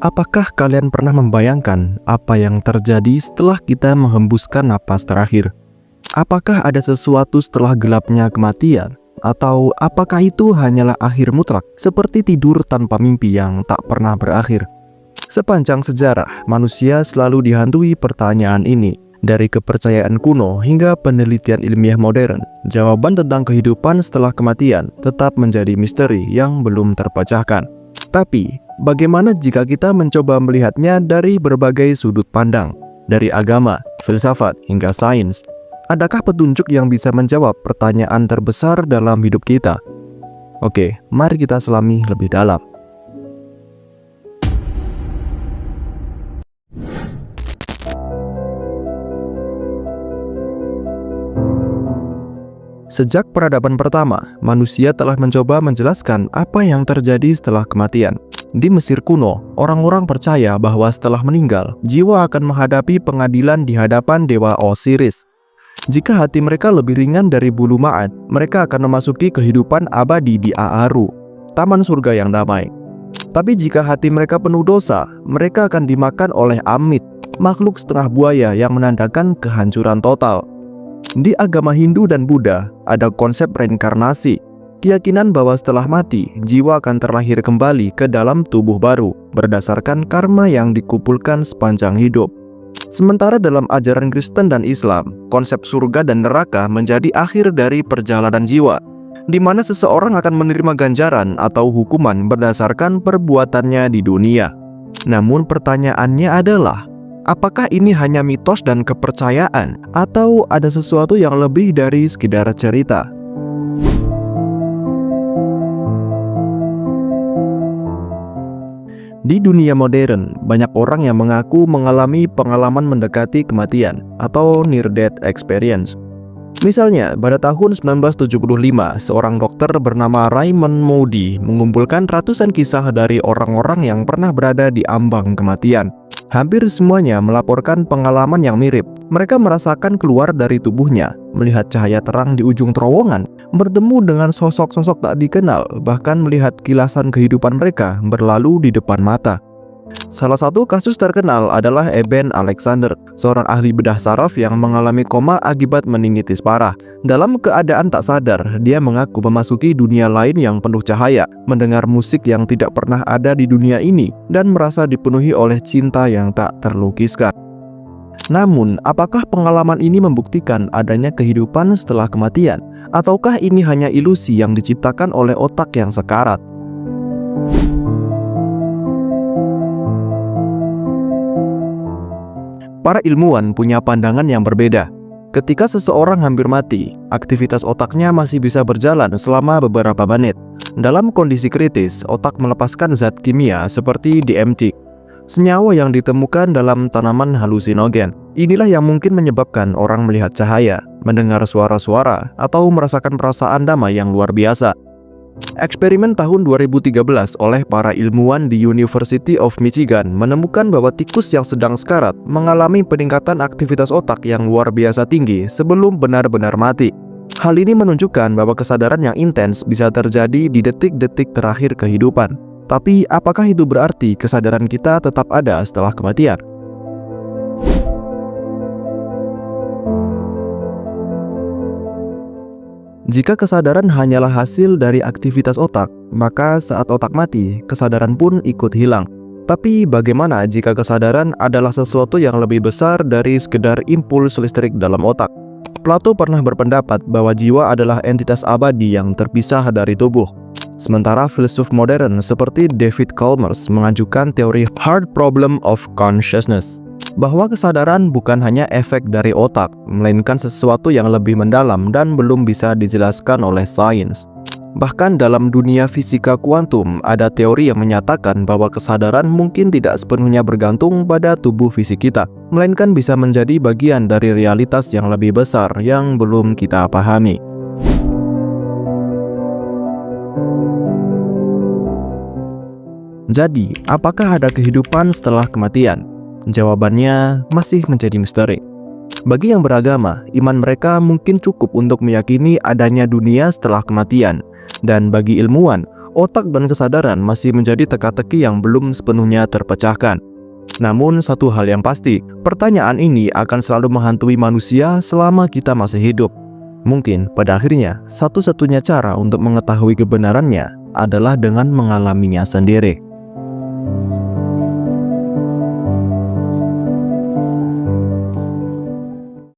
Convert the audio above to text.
Apakah kalian pernah membayangkan apa yang terjadi setelah kita menghembuskan napas terakhir? Apakah ada sesuatu setelah gelapnya kematian? Atau apakah itu hanyalah akhir mutlak, seperti tidur tanpa mimpi yang tak pernah berakhir? Sepanjang sejarah, manusia selalu dihantui pertanyaan ini. Dari kepercayaan kuno hingga penelitian ilmiah modern, jawaban tentang kehidupan setelah kematian tetap menjadi misteri yang belum terpecahkan. Tapi, bagaimana jika kita mencoba melihatnya dari berbagai sudut pandang? Dari agama, filsafat, hingga sains. Adakah petunjuk yang bisa menjawab pertanyaan terbesar dalam hidup kita? Oke, mari kita selami lebih dalam. Sejak peradaban pertama, manusia telah mencoba menjelaskan apa yang terjadi setelah kematian. Di Mesir kuno, orang-orang percaya bahwa setelah meninggal, jiwa akan menghadapi pengadilan di hadapan dewa Osiris. Jika hati mereka lebih ringan dari bulu Ma'at, mereka akan memasuki kehidupan abadi di Aaru, taman surga yang damai. Tapi jika hati mereka penuh dosa, mereka akan dimakan oleh Amit, makhluk setengah buaya yang menandakan kehancuran total. Di agama Hindu dan Buddha, ada konsep reinkarnasi, keyakinan bahwa setelah mati, jiwa akan terlahir kembali ke dalam tubuh baru, berdasarkan karma yang dikumpulkan sepanjang hidup. Sementara dalam ajaran Kristen dan Islam, konsep surga dan neraka menjadi akhir dari perjalanan jiwa, di mana seseorang akan menerima ganjaran atau hukuman berdasarkan perbuatannya di dunia. Namun pertanyaannya adalah, apakah ini hanya mitos dan kepercayaan, atau ada sesuatu yang lebih dari sekedar cerita? Di dunia modern, banyak orang yang mengaku mengalami pengalaman mendekati kematian atau near-death experience. Misalnya, pada tahun 1975, seorang dokter bernama Raymond Moody mengumpulkan ratusan kisah dari orang-orang yang pernah berada di ambang kematian. Hampir semuanya melaporkan pengalaman yang mirip. Mereka merasakan keluar dari tubuhnya, melihat cahaya terang di ujung terowongan, bertemu dengan sosok-sosok tak dikenal, bahkan melihat kilasan kehidupan mereka berlalu di depan mata. Salah satu kasus terkenal adalah Eben Alexander, seorang ahli bedah saraf yang mengalami koma akibat meningitis parah. Dalam keadaan tak sadar, dia mengaku memasuki dunia lain yang penuh cahaya, mendengar musik yang tidak pernah ada di dunia ini, dan merasa dipenuhi oleh cinta yang tak terlukiskan. Namun, apakah pengalaman ini membuktikan adanya kehidupan setelah kematian? Ataukah ini hanya ilusi yang diciptakan oleh otak yang sekarat? Para ilmuwan punya pandangan yang berbeda. Ketika seseorang hampir mati, aktivitas otaknya masih bisa berjalan selama beberapa menit. Dalam kondisi kritis, otak melepaskan zat kimia seperti DMT, senyawa yang ditemukan dalam tanaman halusinogen. Inilah yang mungkin menyebabkan orang melihat cahaya, mendengar suara-suara, atau merasakan perasaan damai yang luar biasa. Eksperimen tahun 2013 oleh para ilmuwan di University of Michigan menemukan bahwa tikus yang sedang sekarat mengalami peningkatan aktivitas otak yang luar biasa tinggi sebelum benar-benar mati. Hal ini menunjukkan bahwa kesadaran yang intens bisa terjadi di detik-detik terakhir kehidupan. Tapi apakah itu berarti kesadaran kita tetap ada setelah kematian? Jika kesadaran hanyalah hasil dari aktivitas otak, maka saat otak mati, kesadaran pun ikut hilang. Tapi bagaimana jika kesadaran adalah sesuatu yang lebih besar dari sekedar impuls listrik dalam otak? Plato pernah berpendapat bahwa jiwa adalah entitas abadi yang terpisah dari tubuh. Sementara filsuf modern seperti David Chalmers mengajukan teori hard problem of consciousness, bahwa kesadaran bukan hanya efek dari otak, melainkan sesuatu yang lebih mendalam dan belum bisa dijelaskan oleh sains. Bahkan dalam dunia fisika kuantum, ada teori yang menyatakan bahwa kesadaran mungkin tidak sepenuhnya bergantung pada tubuh fisik kita, melainkan bisa menjadi bagian dari realitas yang lebih besar yang belum kita pahami. Jadi, apakah ada kehidupan setelah kematian? Jawabannya masih menjadi misteri. Bagi yang beragama, iman mereka mungkin cukup untuk meyakini adanya dunia setelah kematian. Dan bagi ilmuwan, otak dan kesadaran masih menjadi teka-teki yang belum sepenuhnya terpecahkan. Namun satu hal yang pasti, pertanyaan ini akan selalu menghantui manusia selama kita masih hidup. Mungkin pada akhirnya, satu-satunya cara untuk mengetahui kebenarannya adalah dengan mengalaminya sendiri.